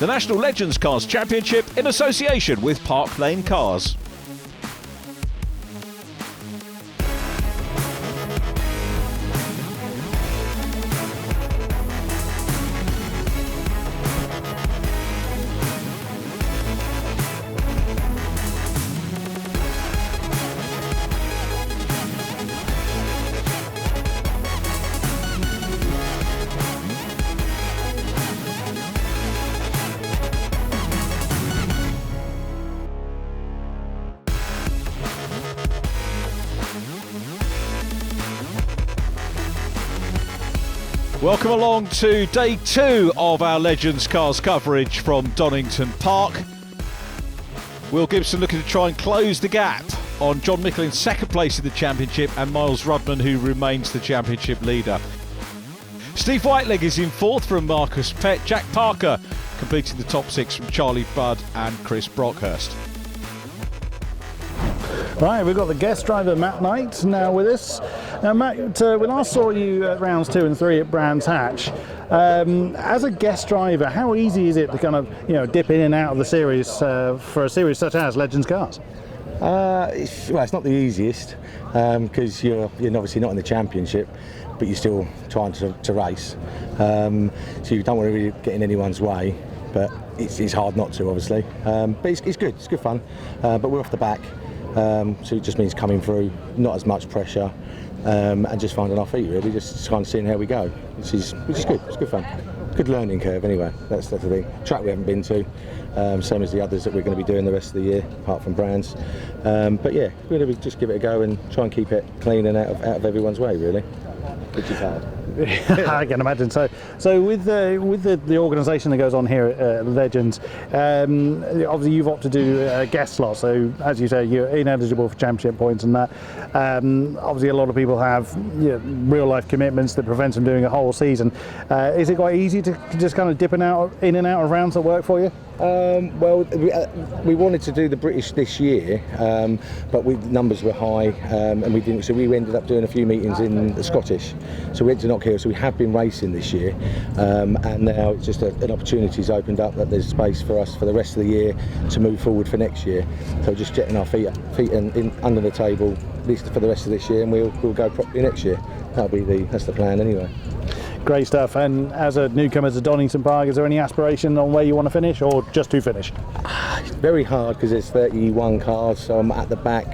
the National Legends Cars Championship in association with Park Lane Cars. Welcome along to day 2 of our Legends Cars coverage from Donington Park. Will Gibson looking to try and close the gap on John Mickle in second place in the championship and Miles Rudman, who remains the championship leader. Steve Whiteleg is in fourth from Marcus Pett. Jack Parker completing the top 6 from Charlie Budd and Chris Brockhurst. Right, we've got the guest driver Matt Knight now with us. Now Matt, we last saw you at rounds 2 and 3 at Brands Hatch. As a guest driver, how easy is it to kind of dip in and out of the series for a series such as Legends Cars? It's not the easiest because you're obviously not in the championship, but you're still trying to race. So you don't want to really get in anyone's way, but it's hard not to, obviously. But it's good. It's good fun. But we're off the back. So it just means coming through, not as much pressure, and just finding our feet really, just kind of seeing how we go, which is good. It's good fun, good learning curve anyway. That's the thing. Track we haven't been to, same as the others that we're going to be doing the rest of the year, apart from Brands. But yeah, really just give it a go and try and keep it clean and out of everyone's way really, which is hard. I can imagine. So with the organisation that goes on here at Legends, obviously you've opted to do a guest slot. So as you say, you're ineligible for championship points and that. Obviously, a lot of people have real life commitments that prevents them doing a whole season. Is it quite easy to just kind of dip in and out of rounds that work for you? Well, we wanted to do the British this year, but numbers were high, and we didn't. So we ended up doing a few meetings in the Scottish. So we went to Knock Hill. So we have been racing this year, and now it's just an opportunity's opened up that there's space for us for the rest of the year to move forward for next year. So just getting our feet in under the table for the rest of this year, and we'll go properly next year. That's the plan anyway. Great stuff. And as a newcomer to Donington Park, is there any aspiration on where you want to finish, or just to finish? It's very hard because there's 31 cars, so I'm at the back.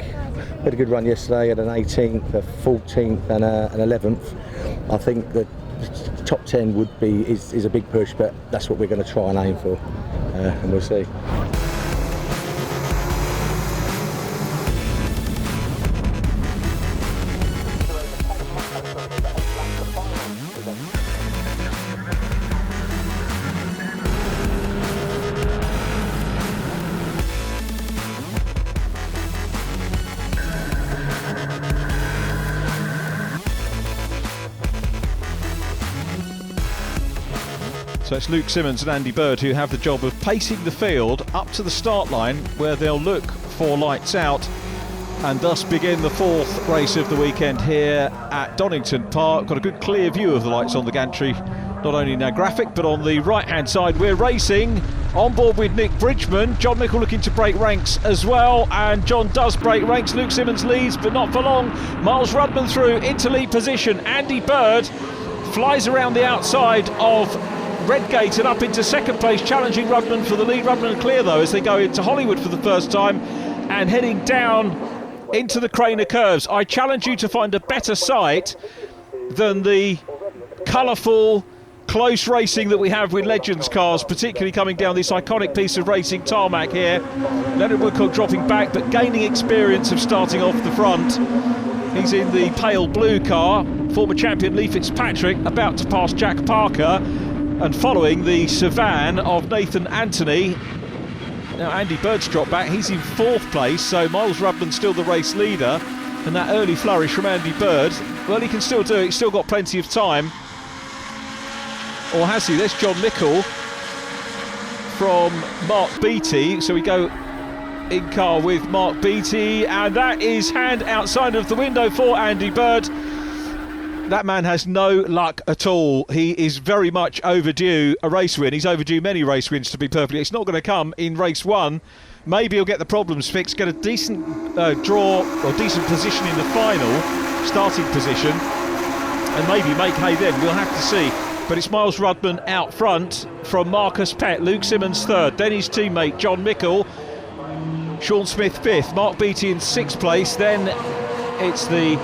Had a good run yesterday, had an 18th, a 14th and an 11th. I think the top 10 is a big push, but that's what we're going to try and aim for, and we'll see. So it's Luke Simmons and Andy Bird who have the job of pacing the field up to the start line, where they'll look for lights out and thus begin the 4th race of the weekend here at Donington Park. Got a good clear view of the lights on the gantry, not only in our graphic but on the right hand side. We're racing on board with Nick Bridgman. John Mickle looking to break ranks as well, and John does break ranks. Luke Simmons leads but not for long. Miles Rudman through into lead position. Andy Bird flies around the outside of Redgate and up into second place, challenging Rudman for the lead. Rudman clear though as they go into Hollywood for the first time and heading down into the Craner curves. I challenge you to find a better sight than the colourful, close racing that we have with Legends cars, particularly coming down this iconic piece of racing tarmac here. Leonard Woodcock dropping back but gaining experience of starting off the front. He's in the pale blue car, former champion Lee Fitzpatrick, about to pass Jack Parker, and following the Savan of Nathan Anthony. Now Andy Bird's dropped back, he's in 4th place, so Miles Rudman's still the race leader, and that early flourish from Andy Bird, well, he can still do it, he's still got plenty of time. Or has he? There's John Mickle from Mark Beattie, so we go in car with Mark Beattie, and that is hand outside of the window for Andy Bird. That man has no luck at all. He is very much overdue a race win. He's overdue many race wins, to be perfectly. It's not going to come in race 1. Maybe he'll get the problems fixed, get a decent draw or decent position in the final, starting position, and maybe make hay then. We'll have to see. But it's Miles Rudman out front from Marcus Pett. Luke Simmons third. Then his teammate John Mickle. Sean Smith fifth. Mark Beattie in 6th place. Then it's the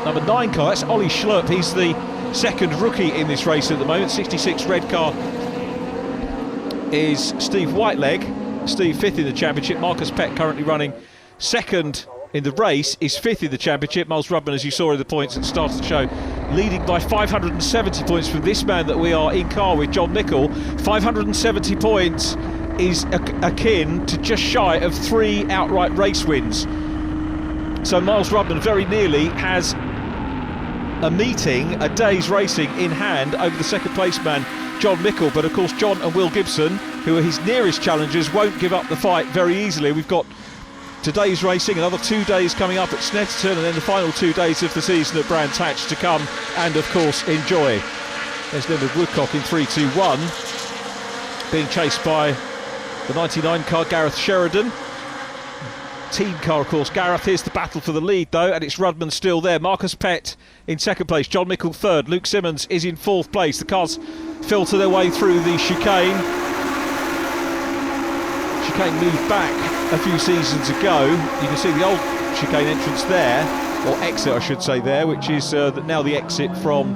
number 9 car. That's Ollie Schlupp. He's the second rookie in this race at the moment. 66 red car is Steve Whiteleg. Steve 5th in the championship. Marcus Pett currently running 2nd in the race, is 5th in the championship. Miles Rudman, as you saw in the points at the start of the show, leading by 570 points from this man that we are in car with, John Mickle. 570 points is akin to just shy of 3 outright race wins. So Miles Rudman very nearly has a meeting, a day's racing in hand over the second place man, John Mickle. But of course John and Will Gibson, who are his nearest challengers, won't give up the fight very easily. We've got today's racing, another 2 days coming up at Snetterton, and then the final 2 days of the season at Brands Hatch to come and of course enjoy. There's Leonard Woodcock in 3-2-1, being chased by the 99 car Gareth Sheridan. Team car, of course, Gareth. Here's the battle for the lead though, and it's Rudman still there. Marcus Pett in 2nd place, John Mickle 3rd, Luke Simmons is in 4th place. The cars filter their way through the chicane. Chicane moved back a few seasons ago. You can see the old chicane entrance there, or exit I should say there, which is now the exit from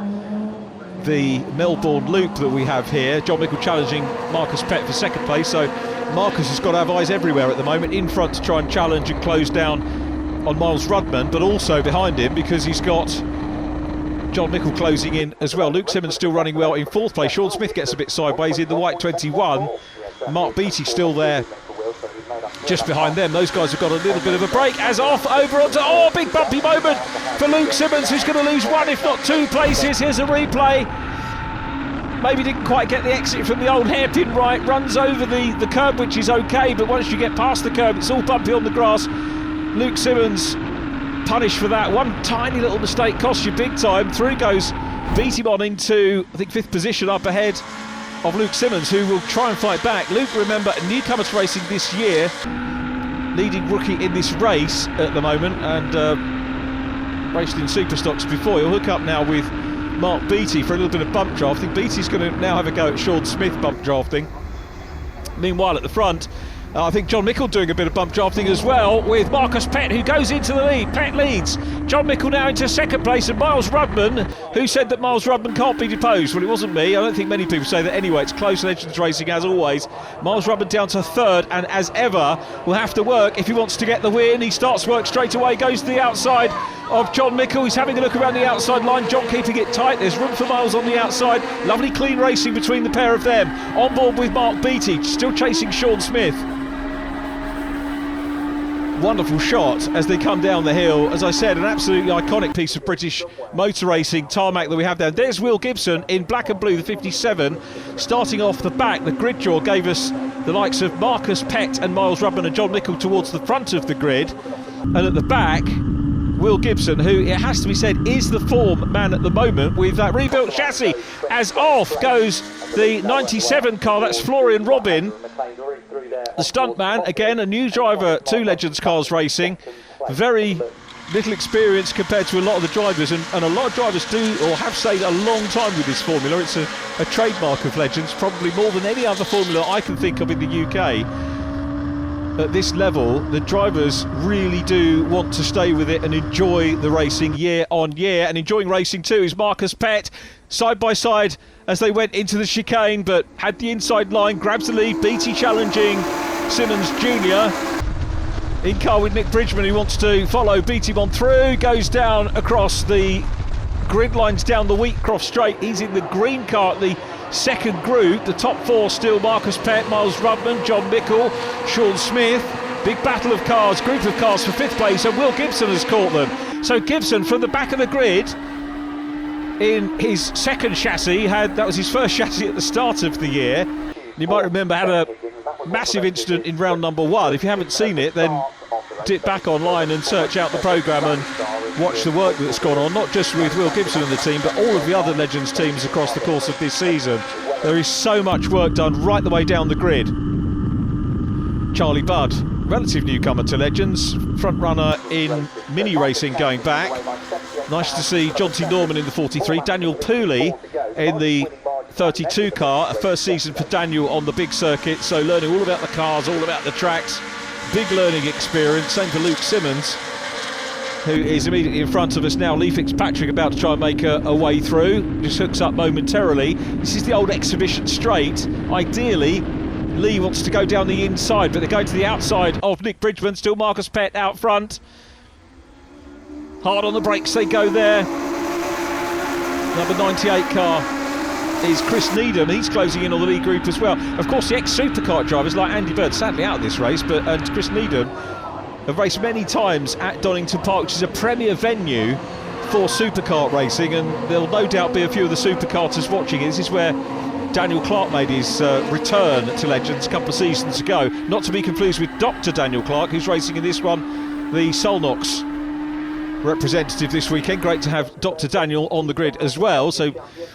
the Melbourne loop that we have here. John Mickle challenging Marcus Pett for 2nd place, so Marcus has got to have eyes everywhere at the moment, in front to try and challenge and close down on Miles Rudman, but also behind him because he's got John Mickle closing in as well. Luke Simmons still running well in 4th place. Sean Smith gets a bit sideways in the white 21. Mark Beattie still there just behind them. Those guys have got a little bit of a break as off over onto, oh, big bumpy moment for Luke Simmons, who's going to lose 1 if not 2 places. Here's a replay. Maybe didn't quite get the exit from the old hairpin right, runs over the curb, which is okay, but once you get past the curb it's all bumpy on the grass. Luke Simmons punished for that. One tiny little mistake costs you big time. Through goes Beattie on into, I think, 5th position up ahead of Luke Simmons, who will try and fight back. Luke, remember, newcomers racing this year, leading rookie in this race at the moment, and raced in Superstocks before. He'll hook up now with Mark Beattie for a little bit of bump drafting. Beattie's going to now have a go at Sean Smith bump drafting. Meanwhile at the front, I think John Mickle doing a bit of bump drafting as well, with Marcus Pett, who goes into the lead. Pett leads. John Mickle now into 2nd place, and Miles Rudman, who said that Miles Rudman can't be deposed. Well, it wasn't me. I don't think many people say that anyway. It's close legends racing as always. Miles Rudman down to 3rd, and as ever will have to work if he wants to get the win. He starts work straight away, goes to the outside of John Mickle. He's having a look around the outside line. John keeping it tight. There's room for Miles on the outside. Lovely clean racing between the pair of them. On board with Mark Beattie, still chasing Sean Smith. Wonderful shot as they come down the hill. As I said, an absolutely iconic piece of British motor racing tarmac that we have there. There's Will Gibson in black and blue, the 57, starting off the back. The grid draw gave us the likes of Marcus Pett and Miles Rudman and John Mickle towards the front of the grid, and at the back Will Gibson, who, it has to be said, is the form man at the moment with that rebuilt chassis, as off goes the 97 car. That's Florian Robin, the stuntman, again a new driver to Legends Cars Racing. Very little experience compared to a lot of the drivers, and a lot of drivers do or have stayed a long time with this formula. It's a trademark of Legends, probably more than any other formula I can think of in the UK. At this level, the drivers really do want to stay with it and enjoy the racing year on year. And enjoying racing too is Marcus Pett, side by side as they went into the chicane, but had the inside line, grabs the lead. Beattie challenging Simmons Jr. in car with Nick Bridgman, who wants to follow Beattie on through, goes down across the grid lines down the Wheatcroft straight. He's in the green car at the second group. The top 4 still Marcus Pett, Miles Rudman, John Mickle, Sean Smith. Big battle of cars, group of cars for 5th place, and Will Gibson has caught them. So Gibson from the back of the grid in his 2nd chassis, that was his 1st chassis at the start of the year. You might remember had a massive incident in round number 1. If you haven't seen it, then dip back online and search out the programme and watch the work that's gone on, not just with Will Gibson and the team, but all of the other Legends teams across the course of this season. There is so much work done right the way down the grid. Charlie Budd, relative newcomer to Legends, front runner in mini racing going back. Nice to see Jonty Norman in the 43, Daniel Pooley in the 32 car, a first season for Daniel on the big circuit, so learning all about the cars, all about the tracks, big learning experience. Same for Luke Simmons, who is immediately in front of us now. Lee Fitzpatrick about to try and make a way through, just hooks up momentarily. This is the old exhibition straight. Ideally Lee wants to go down the inside, but they're going to the outside of Nick Bridgman. Still Marcus Pett out front. Hard on the brakes they go there. Number 98 car is Chris Needham. He's closing in on the lead group as well. Of course, the ex-supercar drivers like Andy Bird, sadly out of this race, and Chris Needham have raced many times at Donington Park, which is a premier venue for supercar racing, and there'll no doubt be a few of the supercarters watching it. This is where Daniel Clark made his return to Legends a couple of seasons ago. Not to be confused with Dr. Daniel Clark, who's racing in this one, the Solnox representative this weekend. Great to have Dr. Daniel on the grid as well, so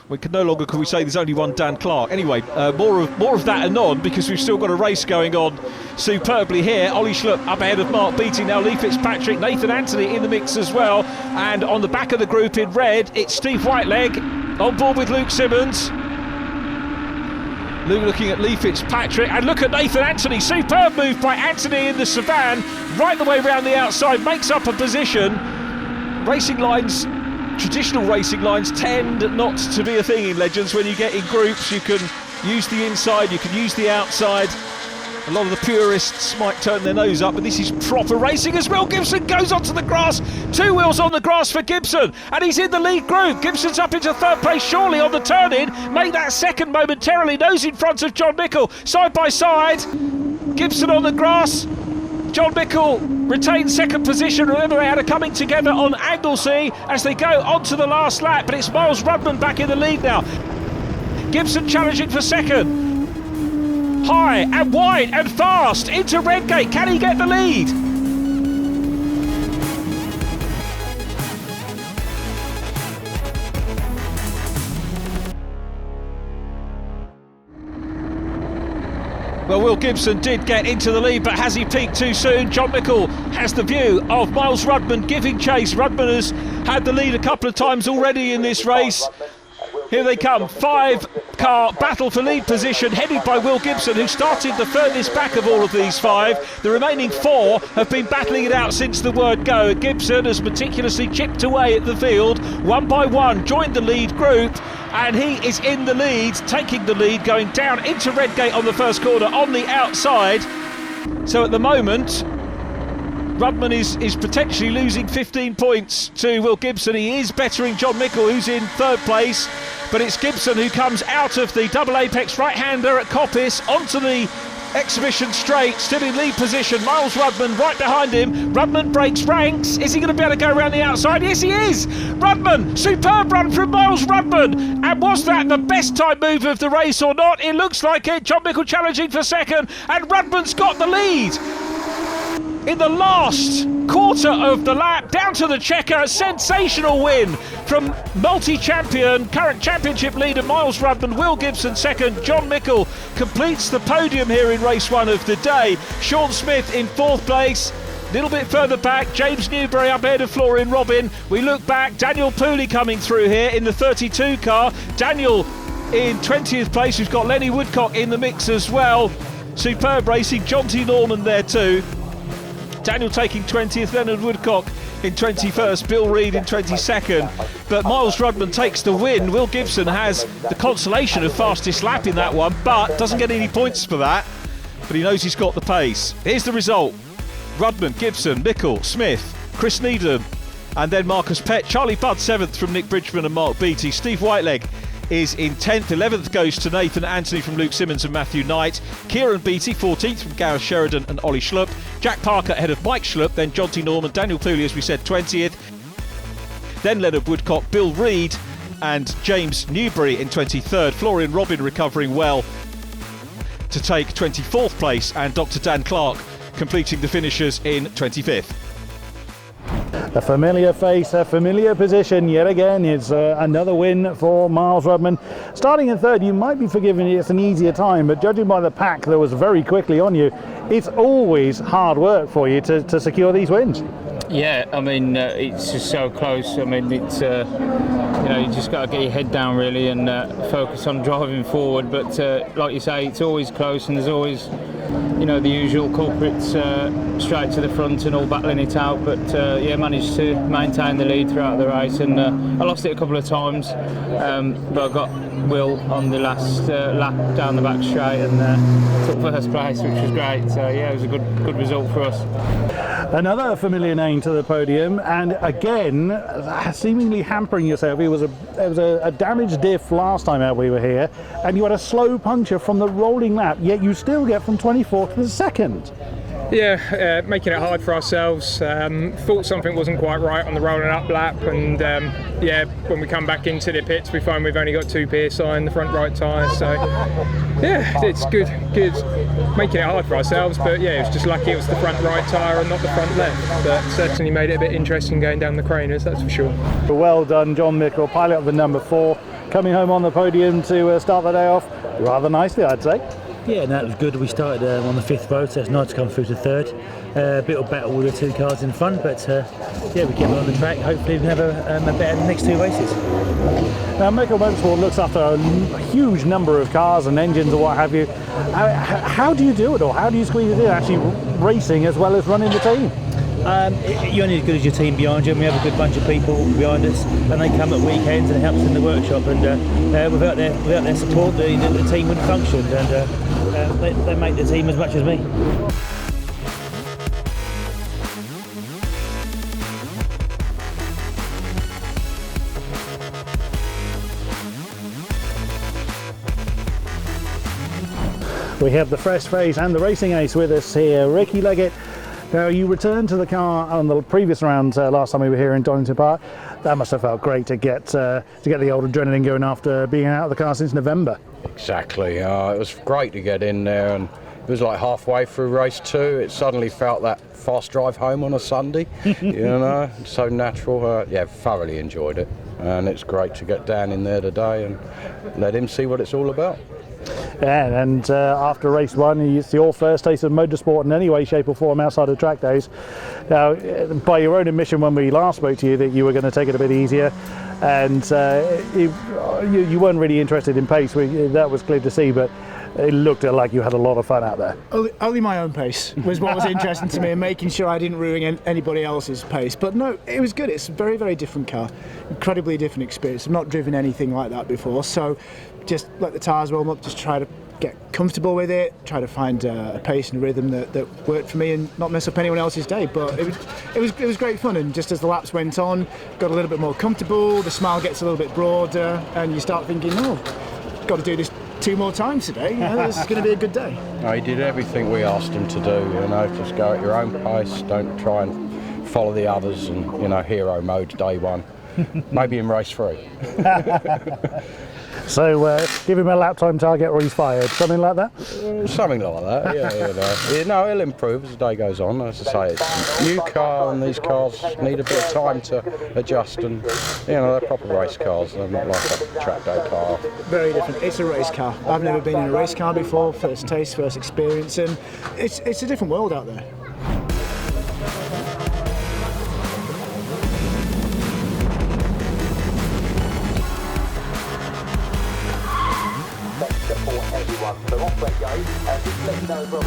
we can no longer can we say there's only one Dan Clark. Anyway, more of that anon, because we've still got a race going on superbly here. Ollie Schlupp up ahead of Mark Beattie, now Lee Fitzpatrick, Nathan Anthony in the mix as well, and on the back of the group in red it's Steve Whiteleg on board with Luke Simmons. Looking at Lee Fitzpatrick, and look at Nathan Anthony. Superb move by Anthony in the Savannah, right the way around the outside, makes up a position. Racing lines, traditional racing lines, tend not to be a thing in Legends. When you get in groups, you can use the inside, you can use the outside. A lot of the purists might turn their nose up, but this is proper racing as well. Gibson goes onto the grass, 2 wheels on the grass for Gibson, and he's in the lead group. Gibson's up into third place, surely on the turn-in. Make that second momentarily, nose in front of John Mickle, side by side. Gibson on the grass. John Mickle retains second position. Remember, they had a coming together on Anglesey as they go onto the last lap, but it's Miles Rudman back in the lead now. Gibson challenging for second. High and wide and fast into Redgate. Can he get the lead? Well, Will Gibson did get into the lead, but has he peaked too soon? John Mickle has the view of Miles Rudman giving chase. Rudman has had the lead a couple of times already in this race. Here they come, 5-car battle for lead position, headed by Will Gibson, who started the furthest back of all of these 5. The remaining 4 have been battling it out since the word go. Gibson has meticulously chipped away at the field, one by one, joined the lead group, and he is in the lead, taking the lead, going down into Redgate on the first corner on the outside. So at the moment, Rudman is potentially losing 15 points to Will Gibson. He is bettering John Mickle, who's in third place, but it's Gibson who comes out of the double apex right-hander at Coppice onto the exhibition straight, still in lead position. Miles Rudman right behind him. Rudman breaks ranks. Is he going to be able to go around the outside? Yes, he is. Rudman, superb run from Miles Rudman. And was that the best time move of the race or not? It looks like it. John Mickle challenging for second, and Rudman's got the lead. In the last quarter of the lap, down to the checker, sensational win from multi-champion, current championship leader Miles Rudman. Will Gibson second, John Mickle completes the podium here in race 1 of the day. Sean Smith in 4th place. A little bit further back, James Newbury up ahead of Florian Robin. We look back, Daniel Pooley coming through here in the 32 car. Daniel in 20th place, we've got Lenny Woodcock in the mix as well. Superb racing, Jonty Norman there too. Daniel taking 20th, Leonard Woodcock in 21st, Bill Reid in 22nd. But Miles Rudman takes the win. Will Gibson has the consolation of fastest lap in that one, but doesn't get any points for that. But he knows he's got the pace. Here's the result. Rudman, Gibson, Mickle, Smith, Chris Needham, and then Marcus Pett. Charlie Budd 7th from Nick Bridgman and Mark Beattie. Steve Whiteleg is in 10th. 11th goes to Nathan Anthony from Luke Simmons and Matthew Knight. Kieran Beattie 14th from Gareth Sheridan and Ollie Schlupp. Jack Parker ahead of Mike Schlupp, then Jonty Norman, Daniel Pooley, as we said, 20th. Then Leonard Woodcock, Bill Reid and James Newbury in 23rd. Florian Robin recovering well to take 24th place, and Dr. Dan Clark completing the finishers in 25th. A familiar face, a familiar position yet again. It's another win for Miles Rudman. Starting in third, you might be forgiven it's an easier time, but judging by the pack that was very quickly on you, it's always hard work for you to secure these wins. Yeah, I mean, it's just so close. I mean, it's you just got to get your head down really and focus on driving forward. But like you say, it's always close, and there's always, the usual culprits straight to the front and all battling it out. But managed to maintain the lead throughout the race, and I lost it a couple of times, but I got Will on the last lap down the back straight and took first place, which was great. So yeah, it was a good result for us. Another familiar name to the podium, and again, seemingly hampering yourself. It was a damaged diff last time out we were here, and you had a slow puncture from the rolling lap, yet you still get from 24th to the second. Yeah, making it hard for ourselves. Thought something wasn't quite right on the rolling up lap, and when we come back into the pits, we find we've only got 2 PSI in the front right tyre. So yeah, it's good making it hard for ourselves. But yeah, it was just lucky it was the front right tyre and not the front left. But certainly made it a bit interesting going down the Craners, that's for sure. Well done, John Mickle, pilot of the number 4, coming home on the podium to start the day off rather nicely, I'd say. Yeah, no, it was good. We started on the 5th row, so it's nice to come through to third. A bit of battle with the 2 cars in front, but we kept it on the track. Hopefully we can have a better next 2 races. Now, Mickle Motorsport looks after a huge number of cars and engines and what have you. How do you do it all? How do you squeeze it in, actually racing as well as running the team? You're only as good as your team behind you, and we have a good bunch of people behind us, and they come at weekends and help us in the workshop, and without their support the team wouldn't function, and they make the team as much as me. We have the fresh face and the racing ace with us here, Ricky Leggett. Now, you returned to the car on the previous round last time we were here in Donington Park. That must have felt great to get the old adrenaline going after being out of the car since November. Exactly. It was great to get in there, and it was like halfway through race 2. It suddenly felt that fast drive home on a Sunday. So natural. Thoroughly enjoyed it, and it's great to get Dan in there today and let him see what it's all about. Yeah, and after race 1, it's your first taste of motorsport in any way, shape or form outside of track days. Now, by your own admission when we last spoke to you that you were going to take it a bit easier, and you weren't really interested in pace, that was clear to see, but it looked like you had a lot of fun out there. Only my own pace was what was interesting to me, and making sure I didn't ruin anybody else's pace. But no, it was good. It's a very, very different car, incredibly different experience. I've not driven anything like that before, so just let the tyres warm up, just try to get comfortable with it, try to find a pace and a rhythm that worked for me and not mess up anyone else's day. But it was great fun, and just as the laps went on, got a little bit more comfortable, the smile gets a little bit broader, and you start thinking, got to do this 2 more times today. This is going to be a good day. No, he did everything we asked him to do. Just go at your own pace, don't try and follow the others, and hero mode day 1, maybe in race 3. So give him a lap time target or he's fired, something like that? Something like that, yeah. He'll improve as the day goes on. As I say, it's a new car, and these cars need a bit of time to adjust, and they're proper race cars. They're not like a track day car. Very different. It's a race car. I've never been in a race car before. First taste, first experience, and it's a different world out there. So off they go, and just let you know as well.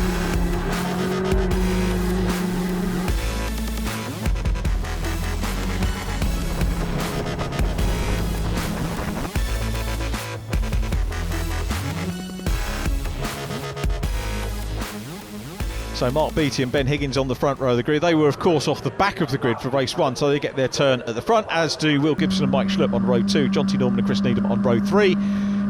So Mark Beattie and Ben Higgins on the front row of the grid. They were, of course, off the back of the grid for race 1, so they get their turn at the front, as do Will Gibson and Mike Schlupp on row 2, John T. Norman and Chris Needham on row 3.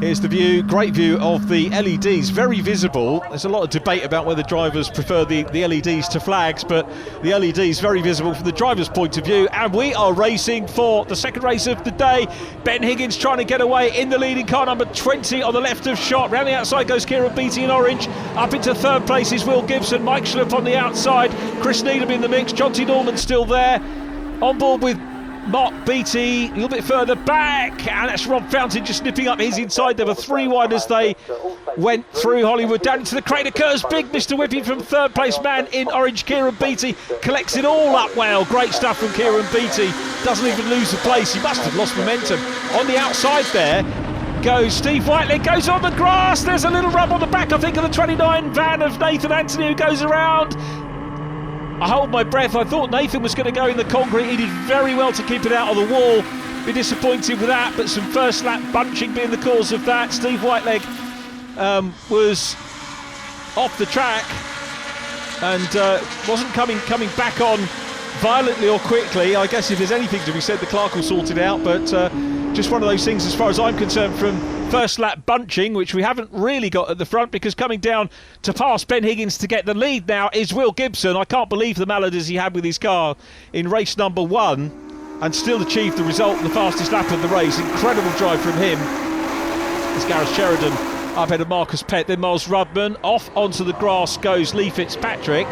Here's the view, great view of the LEDs, very visible. There's a lot of debate about whether drivers prefer the LEDs to flags, but the LEDs very visible from the driver's point of view. And we are racing for the second race of the day. Ben Higgins trying to get away in the leading car, number 20 on the left of shot. Round the outside goes Kieran Beattie in orange. Up into third place is Will Gibson. Mike Schlupp on the outside. Chris Needham in the mix. Jonty Norman still there. On board with Mark Beattie a little bit further back, and that's Rob Fountain just nipping up his inside. There were 3 wide as they went through Hollywood down into the crater curves. Big Mr. Whippy from third place, man in orange. Kieran Beattie collects it all up well. Great stuff from Kieran Beattie. Doesn't even lose the place. He must have lost momentum. On the outside there goes Steve Whiteleg, goes on the grass. There's a little rub on the back, I think, of the 29 van of Nathan Anthony, who goes around. I hold my breath. I thought Nathan was going to go in the concrete. He did very well to keep it out of the wall. Be disappointed with that, but some first lap bunching being the cause of that. Steve Whiteleg was off the track and wasn't coming back on violently or quickly. I guess if there's anything to be said, the Clark will sort it out, but just one of those things as far as I'm concerned from first lap bunching, which we haven't really got at the front, because coming down to pass Ben Higgins to get the lead now is Will Gibson. I can't believe the maladies he had with his car in race number 1 and still achieved the result, the fastest lap of the race. Incredible drive from him. It's Gareth Sheridan up ahead of Marcus Pett, then Miles Rudman. Off onto the grass goes Lee Fitzpatrick.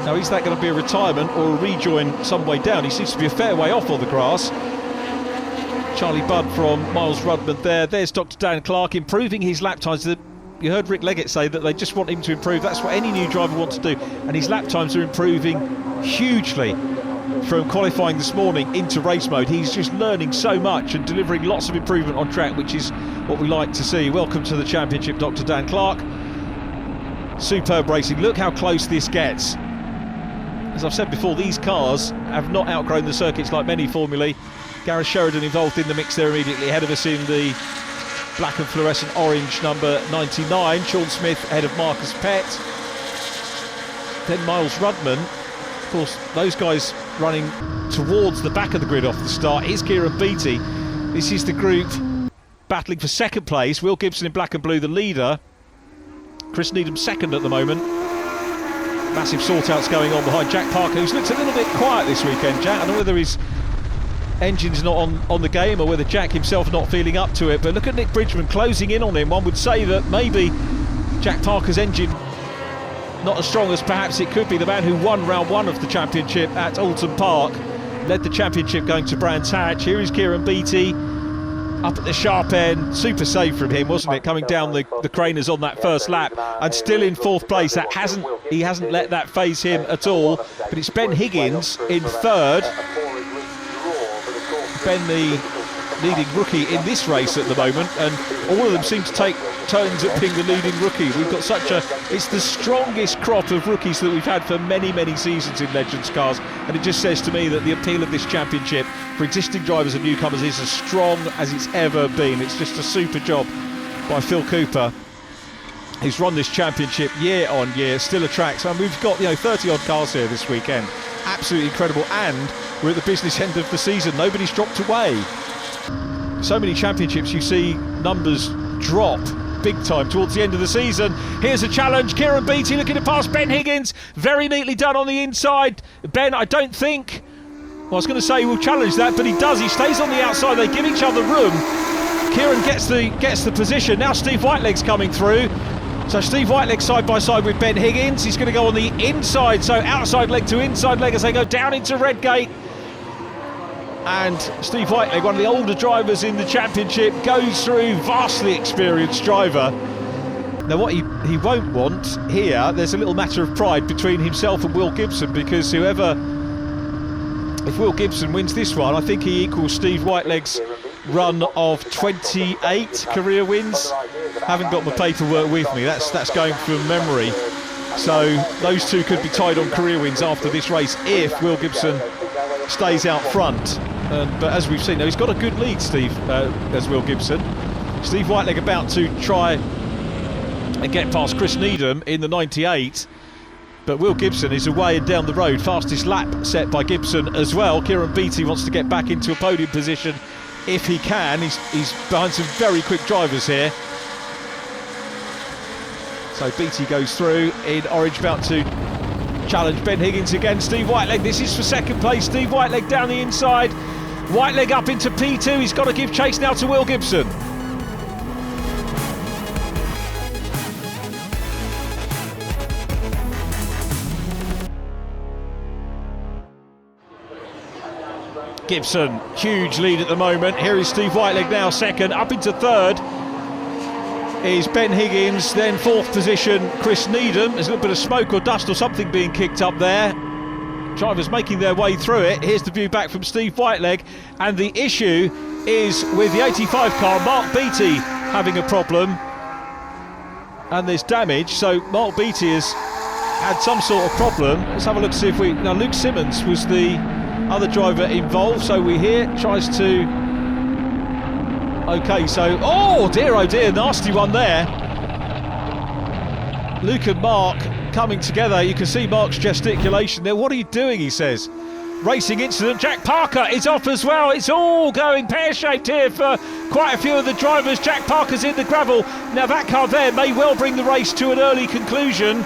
Now, is that going to be a retirement or a rejoin some way down? He seems to be a fair way off on the grass. Charlie Budd from Miles Rudman there. There's Dr. Dan Clark improving his lap times. You heard Rick Leggett say that they just want him to improve. That's what any new driver wants to do. And his lap times are improving hugely from qualifying this morning into race mode. He's just learning so much and delivering lots of improvement on track, which is what we like to see. Welcome to the championship, Dr. Dan Clark. Superb racing. Look how close this gets. As I've said before, these cars have not outgrown the circuits like many formulae. Gareth Sheridan involved in the mix there immediately ahead of us in the black and fluorescent orange number 99. Sean Smith ahead of Marcus Pett. Then Miles Rudman. Of course, those guys running towards the back of the grid off the start. Here's Kieran Beattie. This is the group battling for second place. Will Gibson in black and blue, the leader. Chris Needham second at the moment. Massive sort-outs going on behind Jack Parker, who's looked a little bit quiet this weekend, Jack. I don't know whether his engine's not on the game or whether Jack himself not feeling up to it, but look at Nick Bridgman closing in on him. One would say that maybe Jack Parker's engine not as strong as perhaps it could be. The man who won round 1 of the championship at Alton Park led the championship going to Brands Hatch. Here is Kieran Beattie up at the sharp end. Super save from him, wasn't it, coming down the craners on that first lap, and still in 4th place. He hasn't let that phase him at all. But it's Ben Higgins in 3rd. Ben, the leading rookie in this race at the moment, and all of them seem to take turns at being the leading rookie. We've got it's the strongest crop of rookies that we've had for many, many seasons in Legends cars, and it just says to me that the appeal of this championship for existing drivers and newcomers is as strong as it's ever been. It's just a super job by Phil Cooper, who's run this championship year on year, still attracts. And we've got 30 odd cars here this weekend. Absolutely incredible, and we're at the business end of the season. Nobody's dropped away. So many championships you see numbers drop big time towards the end of the season. Here's a challenge. Kieran Beattie looking to pass Ben Higgins. Very neatly done on the inside. Ben, I don't think, well, I was going to say he will challenge that, but he does. He stays on the outside. They give each other room. Kieran gets the position. Now Steve Whiteleg's coming through. So Steve Whiteleg side by side with Ben Higgins. He's going to go on the inside, so outside leg to inside leg as they go down into Redgate. And Steve Whiteleg, one of the older drivers in the championship, goes through. Vastly experienced driver. Now what he won't want here, there's a little matter of pride between himself and Will Gibson, because if Will Gibson wins this one, I think he equals Steve Whiteleg's run of 28 career wins. Haven't got my paperwork with me, that's going from memory. So those two could be tied on career wins after this race if Will Gibson stays out front. But as we've seen, now he's got a good lead, Steve, as Will Gibson. Steve Whiteleg about to try and get past Chris Needham in the 98. But Will Gibson is away and down the road. Fastest lap set by Gibson as well. Kieran Beattie wants to get back into a podium position if he can. He's behind some very quick drivers here. So Beattie goes through in orange, about to challenge Ben Higgins again. Steve Whiteleg, this is for second place. Steve Whiteleg down the inside. Whiteleg up into P2. He's got to give chase now to Will Gibson. Gibson, huge lead at the moment. Here is Steve Whiteleg now second. Up into third is Ben Higgins. Then fourth position, Chris Needham. There's a little bit of smoke or dust or something being kicked up there. Drivers making their way through it. Here's the view back from Steve Whiteleg. And the issue is with the 85 car, Mark Beattie having a problem. And there's damage. So Mark Beattie has had some sort of problem. Let's have a look, see if we... Now, Luke Simmons was the other driver involved, so we hear tries to... Okay, so oh dear, nasty one there. Luke and Mark coming together. You can see Mark's gesticulation there. What are you doing, he says. Racing incident. Jack Parker is off as well. It's all going pear-shaped here for quite a few of the drivers. Jack Parker's in the gravel. Now that car there may well bring the race to an early conclusion.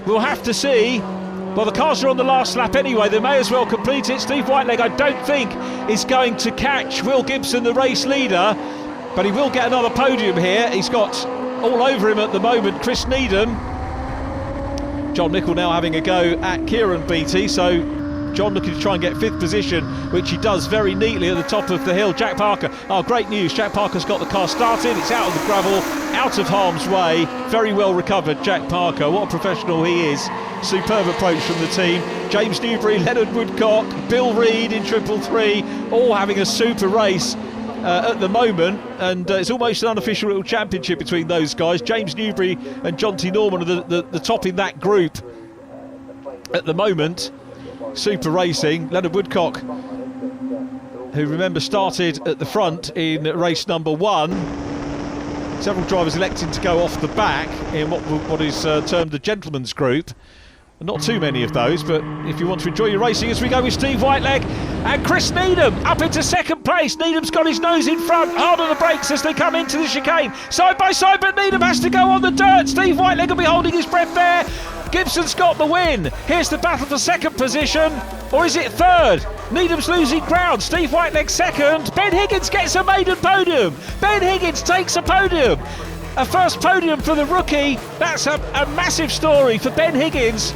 We'll have to see. Well, the cars are on the last lap anyway. They may as well complete it. Steve Whiteleg, I don't think, is going to catch Will Gibson, the race leader, but he will get another podium here. He's got all over him at the moment Chris Needham. John Nicol now having a go at Kieran Beattie. So John looking to try and get fifth position, which he does very neatly at the top of the hill. Jack Parker, great news. Jack Parker's got the car started. It's out of the gravel, out of harm's way. Very well recovered, Jack Parker. What a professional he is. Superb approach from the team. James Newbury, Leonard Woodcock, Bill Reid in 333, all having a super race at the moment, and it's almost an unofficial little championship between those guys. James Newbury and John T. Norman are the top in that group at the moment. Super racing. Leonard Woodcock, who remember started at the front in race number 1. Several drivers electing to go off the back in what is termed the gentleman's group. Not too many of those, but if you want to enjoy your racing, as we go with Steve Whiteleg and Chris Needham up into second place. Needham's got his nose in front, hard on the brakes as they come into the chicane. Side by side, but Needham has to go on the dirt. Steve Whiteleg will be holding his breath there. Gibson's got the win. Here's the battle for second position, or is it third? Needham's losing ground. Steve Whiteleg second. Ben Higgins gets a maiden podium. Ben Higgins takes a podium. A first podium for the rookie. That's a massive story for Ben Higgins.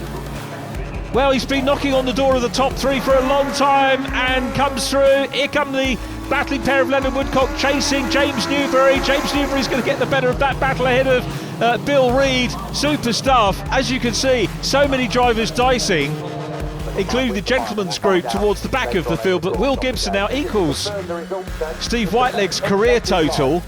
Well, he's been knocking on the door of the top 3 for a long time and comes through. Here come the battling pair of Leonard Woodcock chasing James Newbury. James Newbury's going to get the better of that battle ahead of Bill Reid. Super stuff. As you can see, so many drivers dicing, including the gentleman's group towards the back of the field, but Will Gibson now equals Steve Whiteleg's career total,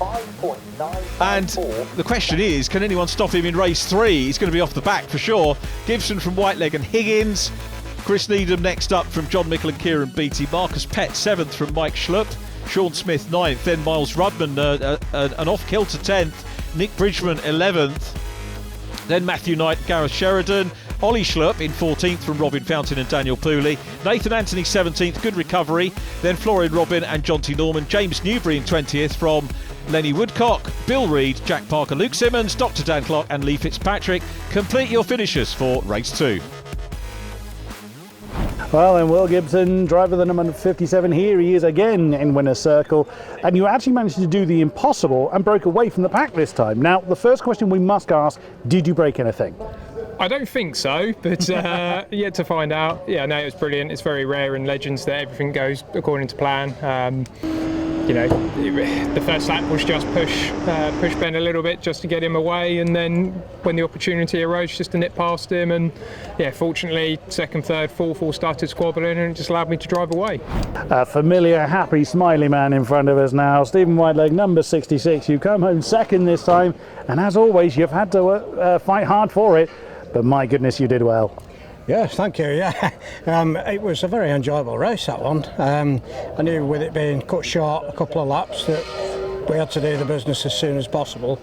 and the question is, can anyone stop him in race 3? He's going to be off the back for sure. Gibson from Whiteleg and Higgins. Chris Needham next up from John Nicol and Kieran Beattie. Marcus Pett 7th from Mike Schlupp. Sean Smith 9th, then Miles Rudman an off-kilter 10th. Nick Bridgman 11th, then Matthew Knight, Gareth Sheridan. Ollie Schlupp in 14th from Robin Fountain and Daniel Pooley. Nathan Anthony 17th, good recovery. Then Florian Robin and John T. Norman. James Newbury in 20th from Lenny Woodcock, Bill Reid, Jack Parker, Luke Simmons, Dr. Dan Clark and Lee Fitzpatrick. Complete your finishers for race 2. Well, and Will Gibson, driver the number 57, here he is again in winner's circle, and you actually managed to do the impossible and broke away from the pack this time. Now, the first question we must ask, did you break anything? I don't think so, but yet to find out. Yeah, no, it was brilliant. It's very rare in Legends that everything goes according to plan. You know, the first lap was just push Ben a little bit just to get him away, and then when the opportunity arose, just to nip past him. And yeah, fortunately, second, third, fourth all started squabbling, and it just allowed me to drive away. A familiar, happy, smiley man in front of us now. Stephen Whiteleg, number 66. You come home second this time, and as always, you've had to fight hard for it. But my goodness, you did well. Yes, thank you. Yeah, it was a very enjoyable race, that one. I knew with it being cut short a couple of laps that we had to do the business as soon as possible,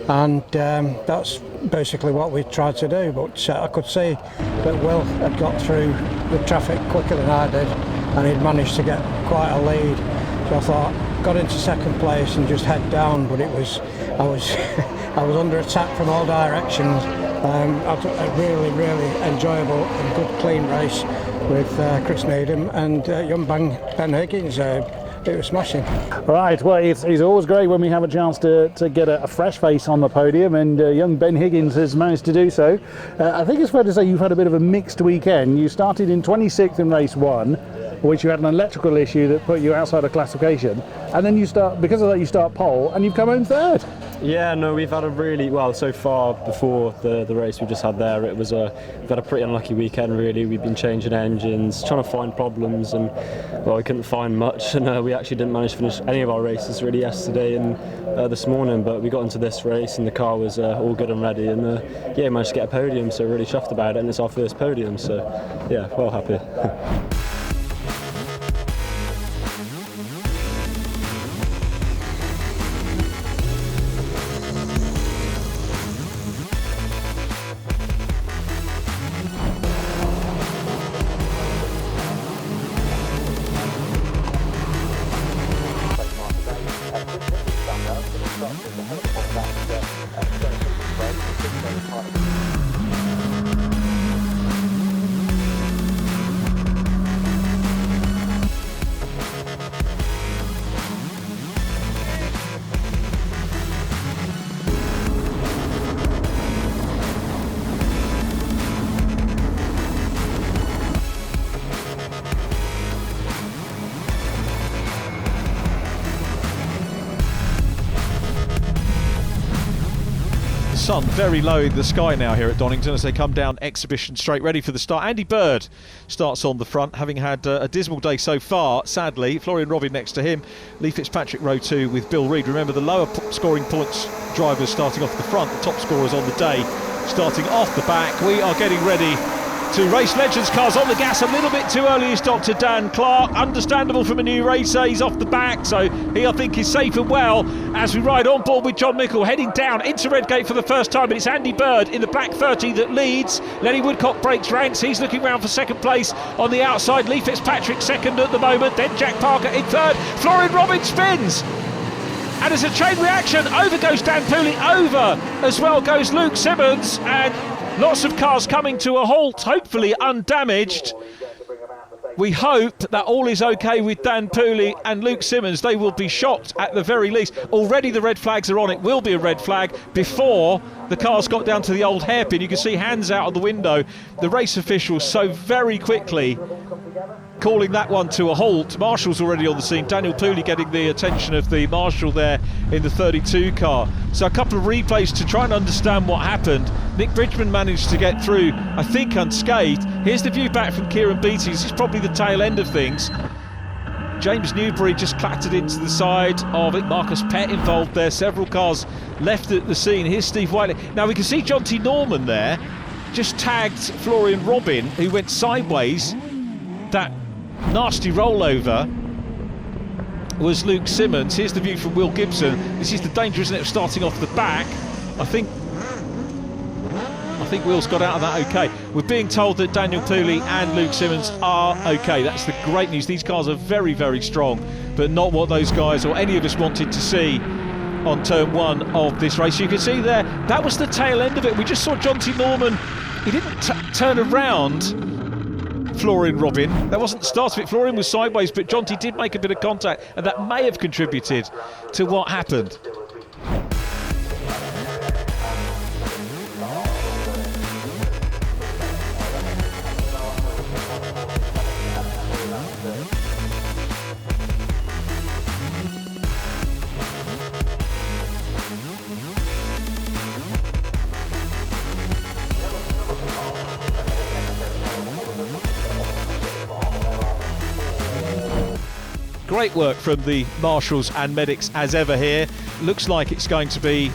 and that's basically what we tried to do. But I could see that Will had got through the traffic quicker than I did, and he'd managed to get quite a lead. So I thought got into second place and just head down, but I was I was under attack from all directions. A really enjoyable and good clean race with Chris Needham and young Ben Higgins. It was smashing. Right, well, it's always great when we have a chance to get a fresh face on the podium, and young Ben Higgins has managed to do so. I think it's fair to say you've had a bit of a mixed weekend. You started in 26th in race 1, which you had an electrical issue that put you outside of classification, and then because of that you start pole, and you've come home 3rd. Yeah, no, we've had a really, well, so far before the race we just had there, we've had a pretty unlucky weekend really. We've been changing engines, trying to find problems, and well, we couldn't find much, and we actually didn't manage to finish any of our races really yesterday and this morning, but we got into this race and the car was all good and ready, and yeah, managed to get a podium, so really chuffed about it, and it's our first podium, so yeah, well happy. Sun very low in the sky now here at Donington as they come down exhibition straight, ready for the start. Andy Bird starts on the front, having had a dismal day so far, sadly. Florian Robin next to him. Lee Fitzpatrick row 2 with Bill Reid. Remember, the lower scoring points drivers starting off the front, the top scorers on the day starting off the back. We are getting ready to race Legends cars on the gas. A little bit too early is Dr. Dan Clark. Understandable from a new racer. He's off the back, so he, I think, is safe and well as we ride on board with John Mickle, heading down into Redgate for the first time. But it's Andy Bird in the black 30 that leads. Lenny Woodcock breaks ranks. He's looking round for second place on the outside. Lee Fitzpatrick second at the moment. Then Jack Parker in third. Florian Robin spins. And as a chain reaction, over goes Dan Pooley, over as well goes Luke Simmons, and lots of cars coming to a halt, hopefully undamaged. We hope that all is okay with Dan Pooley and Luke Simmons. They will be shocked at the very least. Already the red flags are on. It will be a red flag before the cars got down to the old hairpin. You can see hands out of the window. The race officials so very quickly calling that one to a halt. Marshall's already on the scene. Daniel Pooley getting the attention of the marshal there in the 32 car. So a couple of replays to try and understand what happened. Nick Bridgman managed to get through, I think, unscathed. Here's the view back from Kieran Beattie. This is probably the tail end of things. James Newbury just clattered into the side of it. Marcus Pett involved there. Several cars left at the scene. Here's Steve Whiteley. Now we can see John T. Norman there just tagged Florian Robin, who went sideways. That nasty rollover was Luke Simmons. Here's the view from Will Gibson. This is the danger, isn't it, starting off the back. I think Will's got out of that okay. We're being told that Daniel Pooley and Luke Simmons are okay. That's the great news. These cars are very, very strong, but not what those guys or any of us wanted to see on turn 1 of this race. You can see there, that was the tail end of it. We just saw John T. Norman. He didn't turn around Florian Robin. That wasn't the start of it. Florian was sideways, but John T did make a bit of contact, and that may have contributed to what happened. Great work from the marshals and medics as ever here. Looks like it's going to be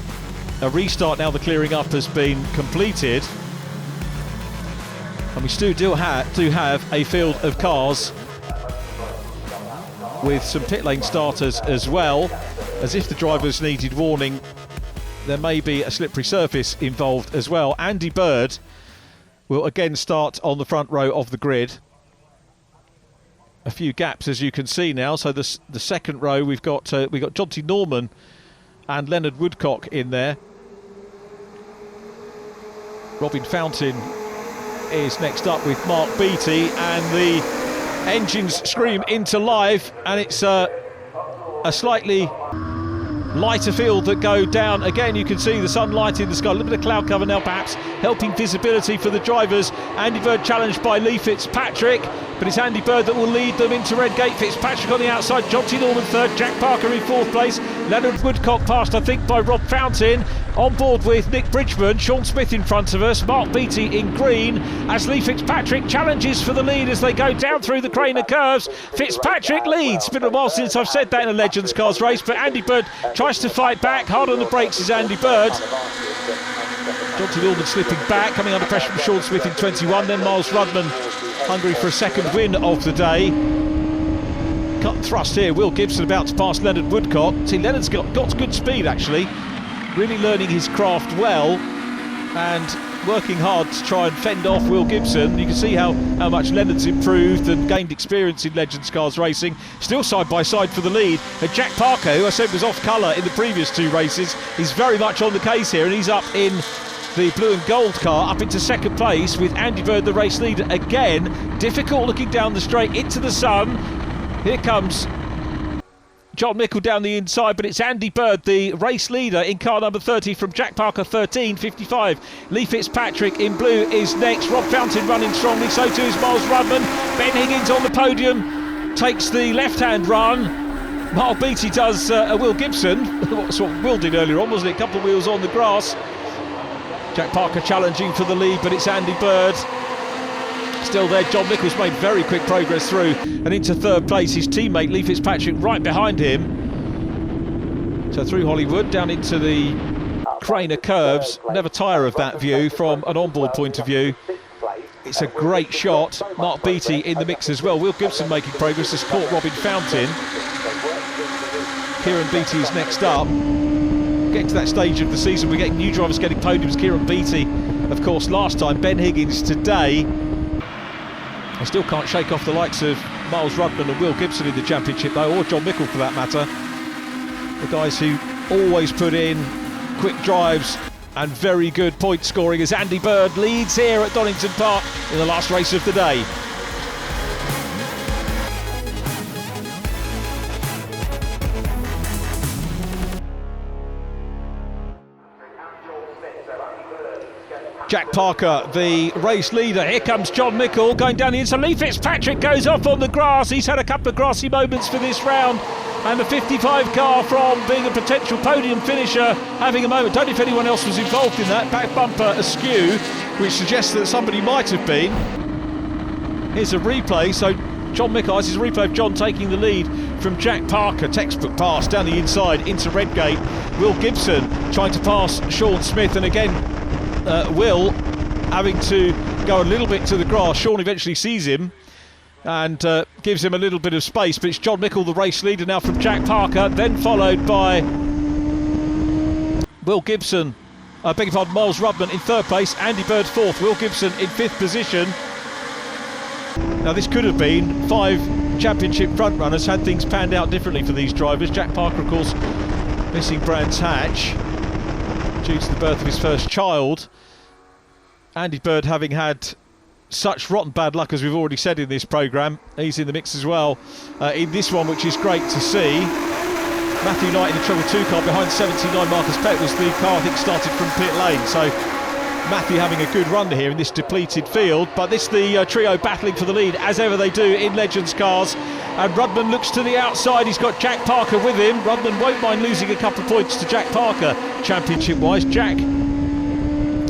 a restart now the clearing up has been completed. And we still do have a field of cars with some pit lane starters as well. As if the drivers needed warning, there may be a slippery surface involved as well. Andy Bird will again start on the front row of the grid. a few gaps, as you can see now. So the second row, we've got Jonty Norman and Leonard Woodcock in there. Robin Fountain is next up with Mark Beattie, and the engines scream into live, and it's a slightly lighter field that go down. Again, you can see the sunlight in the sky, a little bit of cloud cover now perhaps helping visibility for the drivers. Andy Bird challenged by Lee Fitzpatrick, but it's Andy Bird that will lead them into Redgate. Fitzpatrick on the outside, Jonty Norman third, Jack Parker in fourth place, Leonard Woodcock passed I think by Rob Fountain. On board with Nick Bridgman, Sean Smith in front of us, Mark Beattie in green, as Lee Fitzpatrick challenges for the lead as they go down through the Craner curves. Fitzpatrick leads. It's been a while since I've said that in a Legends Cars race, but Andy Bird tries to fight back. Hard on the brakes is Andy Bird. Jonty Norman slipping back, coming under pressure from Sean Smith in 21. Then Miles Rudman, hungry for a second win of the day. Cut and thrust here. Will Gibson about to pass Leonard Woodcock. See, Leonard's got good speed actually. Really learning his craft well and working hard to try and fend off Will Gibson. You can see how much Leonard's improved and gained experience in Legends Cars racing. Still side by side for the lead. And Jack Parker, who I said was off colour in the previous two races, is very much on the case here, and he's up in the blue and gold car, up into second place with Andy Bird, the race leader again. Difficult looking down the straight into the sun. Here comes John Mickle down the inside, but it's Andy Bird, the race leader, in car number 30 from Jack Parker 13.55. Lee Fitzpatrick in blue is next. Rob Fountain running strongly, so too is Miles Rudman. Ben Higgins on the podium, takes the left-hand run. Mark Beattie does a Will Gibson. That's what Will did earlier on, wasn't it? A couple of wheels on the grass. Jack Parker challenging for the lead, but it's Andy Bird still there. John Mickle's made very quick progress through and into third place. His teammate Lee Fitzpatrick right behind him. So through Hollywood down into the Craner curves. Never tire of that view from an onboard point of view. It's a great shot. Mark Beattie in the mix as well. Will Gibson making progress has caught Robin Fountain. Kieran Beattie is next up. Getting to that stage of the season, we're getting new drivers getting podiums. Kieran Beattie, of course, last time. Ben Higgins today. I still can't shake off the likes of Miles Rudman and Will Gibson in the championship though, or John Mickle for that matter. The guys who always put in quick drives and very good point scoring as Andy Bird leads here at Donington Park in the last race of the day. Jack Parker, the race leader. Here comes John Mickle going down the inside. Lee Fitzpatrick goes off on the grass. He's had a couple of grassy moments for this round. And the 55 car, from being a potential podium finisher, having a moment. Don't know if anyone else was involved in that. Back bumper askew, which suggests that somebody might have been. Here's a replay. So John Mickle, this is a replay of John taking the lead from Jack Parker. Textbook pass down the inside into Redgate. Will Gibson trying to pass Sean Smith, and again Will having to go a little bit to the grass. Sean eventually sees him and gives him a little bit of space, but it's John Mickle, the race leader now from Jack Parker, then followed by Will Gibson, beg your pardon, Miles Rudman in third place, Andy Bird fourth, Will Gibson in fifth position. Now this could have been 5 championship front runners had things panned out differently for these drivers. Jack Parker, of course, missing Brands Hatch due to the birth of his first child. Andy Bird having had such rotten bad luck, as we've already said in this programme. He's in the mix as well in this one, which is great to see. Matthew Knight in the treble 2 car behind 79 Marcus Pett was the car I think started from pit lane. So Matthew having a good run here in this depleted field, but this the trio battling for the lead as ever they do in Legends Cars. And Rudman looks to the outside. He's got Jack Parker with him. Rudman won't mind losing a couple of points to Jack Parker championship wise. Jack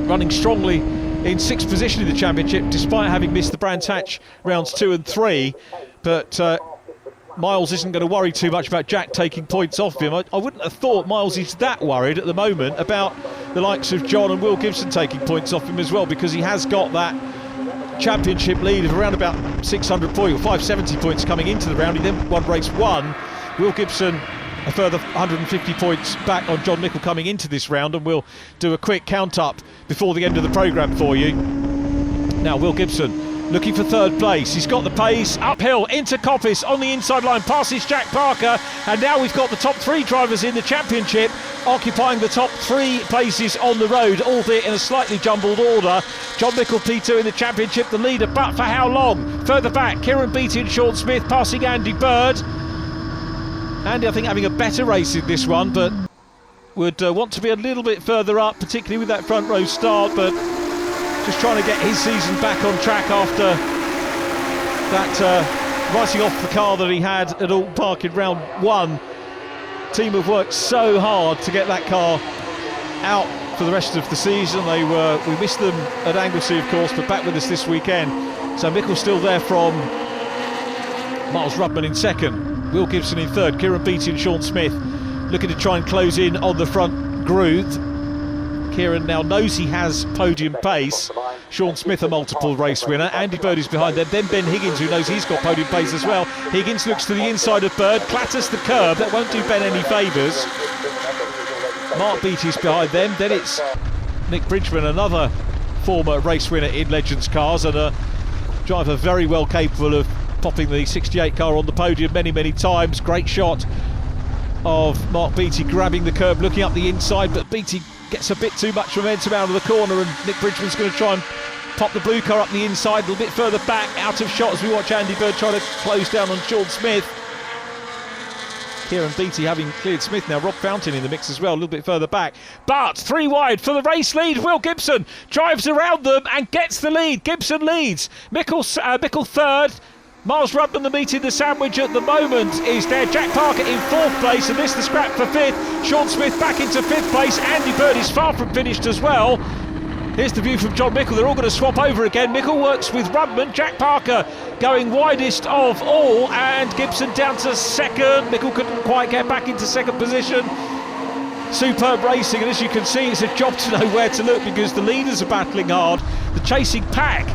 running strongly in 6th position in the championship despite having missed the Brands Hatch rounds 2 and 3, but Miles isn't going to worry too much about Jack taking points off him. I wouldn't have thought Miles is that worried at the moment about the likes of John and Will Gibson taking points off him as well, because he has got that championship lead of around about 600 points or 570 points coming into the round. He then won race 1. Will Gibson a further 150 points back on John Mickle coming into this round, and we'll do a quick count up before the end of the programme for you. Now Will Gibson looking for third place. He's got the pace, uphill into Coppice on the inside line, passes Jack Parker, and now we've got the top 3 drivers in the championship occupying the top 3 places on the road, albeit in a slightly jumbled order. John Mickle P2 in the championship, the leader, but for how long? Further back, Kieran Beattie and Sean Smith passing Andy Bird. Andy, I think, having a better race in this one, but would want to be a little bit further up, particularly with that front row start, but just trying to get his season back on track after that writing off the car that he had at Alton Park in round 1. Team have worked so hard to get that car out for the rest of the season. We missed them at Anglesey, of course, but back with us this weekend. So Mickle's still there from Miles Rudman in second, Will Gibson in third, Kieran Beattie and Sean Smith looking to try and close in on the front group. Kieran now knows he has podium pace. Sean Smith, a multiple race winner. Andy Bird is behind them. Then Ben Higgins, who knows he's got podium pace as well. Higgins looks to the inside of Bird, clatters the curb. That won't do Ben any favours. Mark Beattie's behind them. Then it's Nick Bridgman, another former race winner in Legends cars, and a driver very well capable of popping the 68 car on the podium many, many times. Great shot of Mark Beattie grabbing the curb, looking up the inside, but Beattie gets a bit too much momentum out of the corner, and Nick Bridgman's going to try and pop the blue car up the inside, a little bit further back, out of shot as we watch Andy Bird try to close down on Sean Smith. Kieran Beattie having cleared Smith now. Rob Fountain in the mix as well, a little bit further back. But 3 wide for the race lead. Will Gibson drives around them and gets the lead. Gibson leads. Mickle third. Miles Rudman, the meat in the sandwich at the moment, is there. Jack Parker in 4th place, and this the scrap for 5th. Sean Smith back into 5th place. Andy Bird is far from finished as well. Here's the view from John Mickle. They're all going to swap over again. Mickle works with Rudman. Jack Parker going widest of all, and Gibson down to 2nd. Mickle couldn't quite get back into 2nd position. Superb racing, and as you can see, it's a job to know where to look because the leaders are battling hard. The chasing pack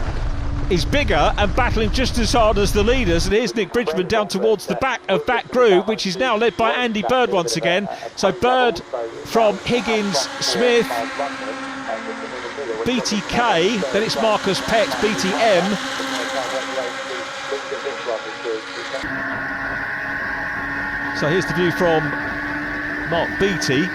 is bigger and battling just as hard as the leaders, and here's Nick Bridgman down towards the back of that group, which is now led by Andy Bird once again. So Bird from Higgins, Smith, BTK, then it's Marcus Pett, BTM. So here's the view from Mark Beattie.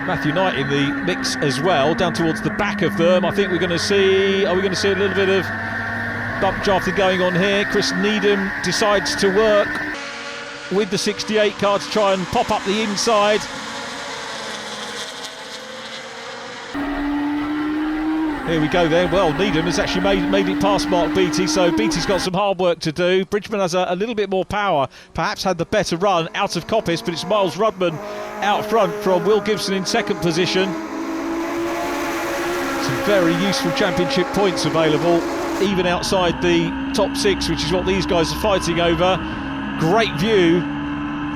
Matthew Knight in the mix as well, down towards the back of them. I think we're going to see, a little bit of bump drafting going on here. Chris Needham decides to work with the 68 car to try and pop up the inside. Here we go then. Well, Needham has actually made it past Mark Beattie, so Beattie's got some hard work to do. Bridgman has a little bit more power, perhaps had the better run out of Coppice, but it's Miles Rudman out front from Will Gibson in 2nd position. Some very useful championship points available, even outside the top 6, which is what these guys are fighting over. Great view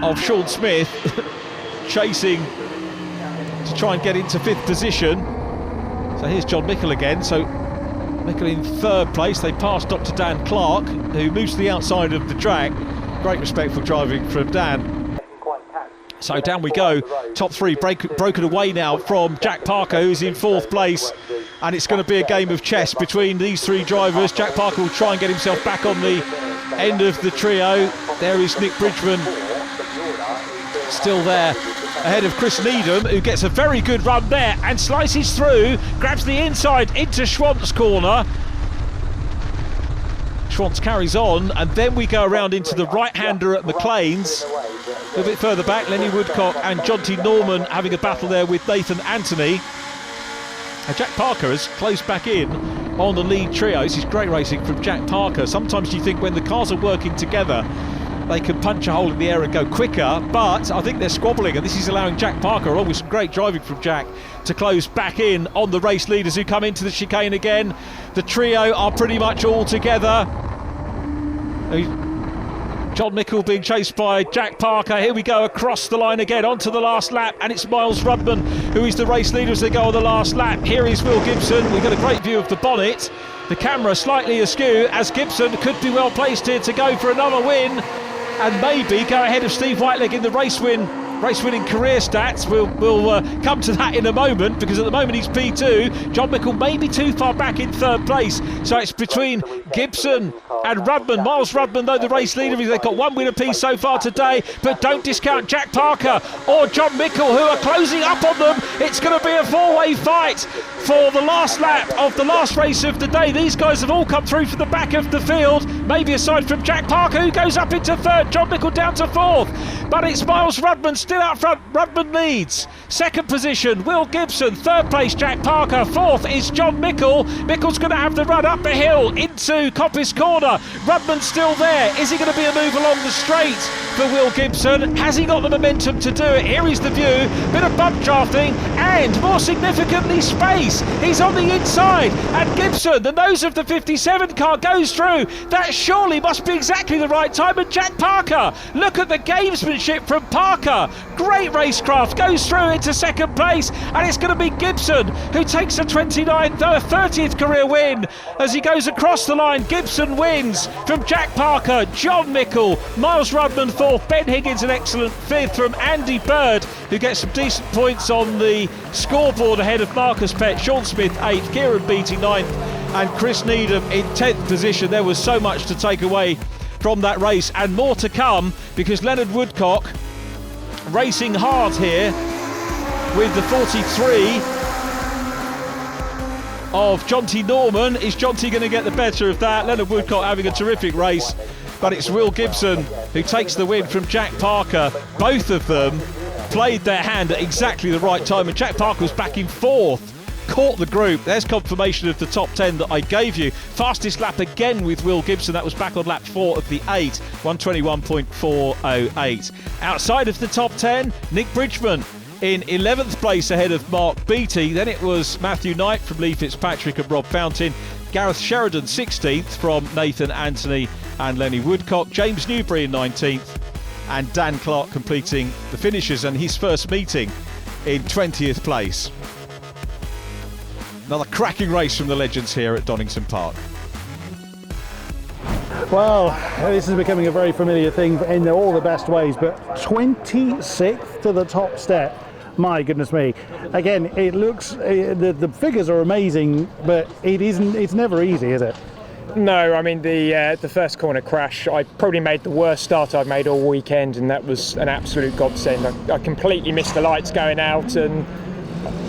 of Sean Smith chasing to try and get into 5th position. So here's John Mickle again. So Mickle in 3rd place. They passed Dr. Dan Clark, who moves to the outside of the track. Great respectful driving from Dan. So down we go. Top 3 broken away now from Jack Parker, who's in 4th place. And it's going to be a game of chess between these 3 drivers. Jack Parker will try and get himself back on the end of the trio. There is Nick Bridgman still there, ahead of Chris Needham, who gets a very good run there and slices through, grabs the inside into Schwant's corner. Schwantz carries on, and then we go around into the right-hander at McLean's. A little bit further back, Lenny Woodcock and John T. Norman having a battle there with Nathan Anthony. And Jack Parker has closed back in on the lead trio. This is great racing from Jack Parker. Sometimes you think when the cars are working together, they can punch a hole in the air and go quicker, but I think they're squabbling, and this is allowing Jack Parker, along with some great driving from Jack, to close back in on the race leaders who come into the chicane again. The trio are pretty much all together. John Mickle being chased by Jack Parker. Here we go across the line again onto the last lap, and it's Miles Rudman who is the race leader as they go on the last lap. Here is Will Gibson. We've got a great view of the bonnet. The camera slightly askew as Gibson could be well placed here to go for another win and maybe go ahead of Steve Whiteleg in the race win race-winning career stats. We'll come to that in a moment, because at the moment he's P2. John Mickle may be too far back in third place, so it's between Gibson and Rudman. Miles Rudman, though, the race leader. They've got one win apiece so far today, but don't discount Jack Parker or John Mickle, who are closing up on them. It's going to be a four-way fight for the last lap of the last race of the day. These guys have all come through from the back of the field, maybe aside from Jack Parker, who goes up into third, John Mickle down to fourth, but it's Miles Rudman still out front. Rudman leads. Second position, Will Gibson. Third place, Jack Parker. Fourth is John Mickle. Mickle's going to have the run up the hill into Coppice Corner. Rudman's still there. Is he going to be a move along the straight for Will Gibson? Has he got the momentum to do it? Here is the view. Bit of bump drafting and, more significantly, space. He's on the inside, and Gibson, the nose of the 57 car, goes through. That surely must be exactly the right time. And Jack Parker, look at the gamesmanship from Parker. Great racecraft, goes through into second place, and it's going to be Gibson who takes a 30th career win as he goes across the line. Gibson wins from Jack Parker, John Mickle, Miles Rudman fourth, Ben Higgins an excellent fifth from Andy Bird, who gets some decent points on the scoreboard ahead of Marcus Pett, Sean Smith 8th, Kieran Beattie 9th, and Chris Needham in 10th position. There was so much to take away from that race, and more to come, because Leonard Woodcock racing hard here with the 43 of Jonty Norman. Is Jonty going to get the better of that? Leonard Woodcock having a terrific race, but it's Will Gibson who takes the win from Jack Parker. Both of them played their hand at exactly the right time, and Jack Parker was back in fourth, caught the group. There's confirmation of the top 10 that I gave you. Fastest lap again with Will Gibson. That was back on lap 4 of the 8, 1:21.408. Outside of the top 10, Nick Bridgman in 11th place ahead of Mark Beattie. Then it was Matthew Knight from Lee Fitzpatrick and Rob Fountain. Gareth Sheridan 16th from Nathan Anthony and Lenny Woodcock. James Newbury in 19th, and Dan Clark completing the finishes and his first meeting in 20th place. Another cracking race from the legends here at Donington Park. Well, this is becoming a very familiar thing in all the best ways, but 26th to the top step. My goodness me. Again, it looks, the figures are amazing, but it's never easy, is it? No, I mean the first corner crash, I probably made the worst start I've made all weekend, and that was an absolute godsend. I completely missed the lights going out, and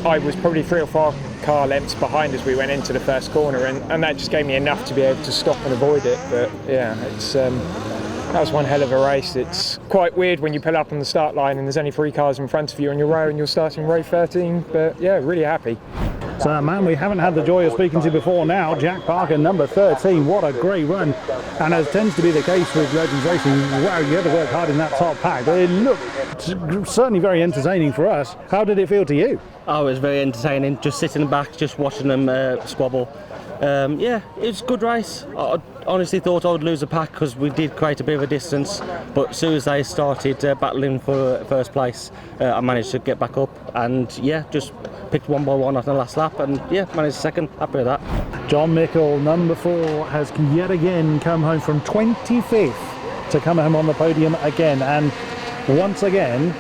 I was probably 3 or 4 car lengths behind as we went into the first corner, and that just gave me enough to be able to stop and avoid it. But yeah, it's that was one hell of a race. It's quite weird when you pull up on the start line and there's only 3 cars in front of you on your row and you're starting row 13, but yeah, really happy. So a man we haven't had the joy of speaking to before now, Jack Parker, number 13. What a great run. And as tends to be the case with Legends Racing, wow, you had to work hard in that top pack. But it looked certainly very entertaining for us. How did it feel to you? Oh, it was very entertaining, just sitting back, just watching them squabble. Yeah, it was a good race. I honestly thought I would lose a pack because we did create a bit of a distance, but as soon as they started battling for first place, I managed to get back up and yeah, just picked one by one after the last lap, and yeah, managed second. Happy with that. John Mickle, number 4, has yet again come home from 25th to come home on the podium again, and once again,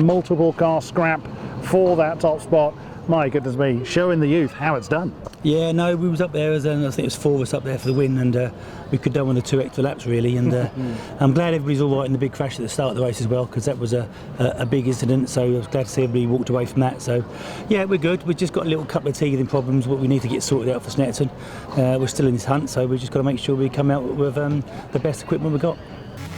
multiple car scrap for that top spot. My goodness me, showing the youth how it's done. Yeah, no, we was up there, I think it was 4 of us up there for the win, and we could done with the 2 extra laps really, and I'm glad everybody's all right in the big crash at the start of the race as well, because that was a big incident, so I was glad to see everybody walked away from that. So yeah, we're good. We've just got a little couple of teething problems what we need to get sorted out for Snetterton. We're still in this hunt, so we've just got to make sure we come out with the best equipment we've got.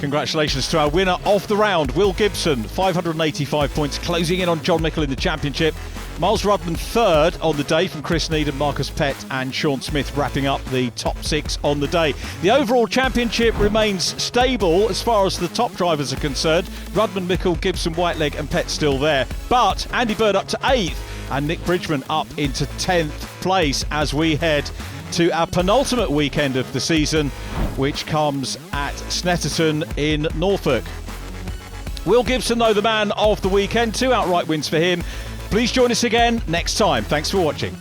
Congratulations to our winner of the round, Will Gibson, 585 points, closing in on John Mickle in the championship. Miles Rudman third on the day from Chris Needham, Marcus Pett and Sean Smith wrapping up the top 6 on the day. The overall championship remains stable as far as the top drivers are concerned. Rudman, Mickle, Gibson, Whiteleg and Pett still there. But Andy Bird up to 8th and Nick Bridgman up into 10th place as we head to our penultimate weekend of the season, which comes at Snetterton in Norfolk. Will Gibson, though, the man of the weekend, 2 outright wins for him. Please join us again next time. Thanks for watching.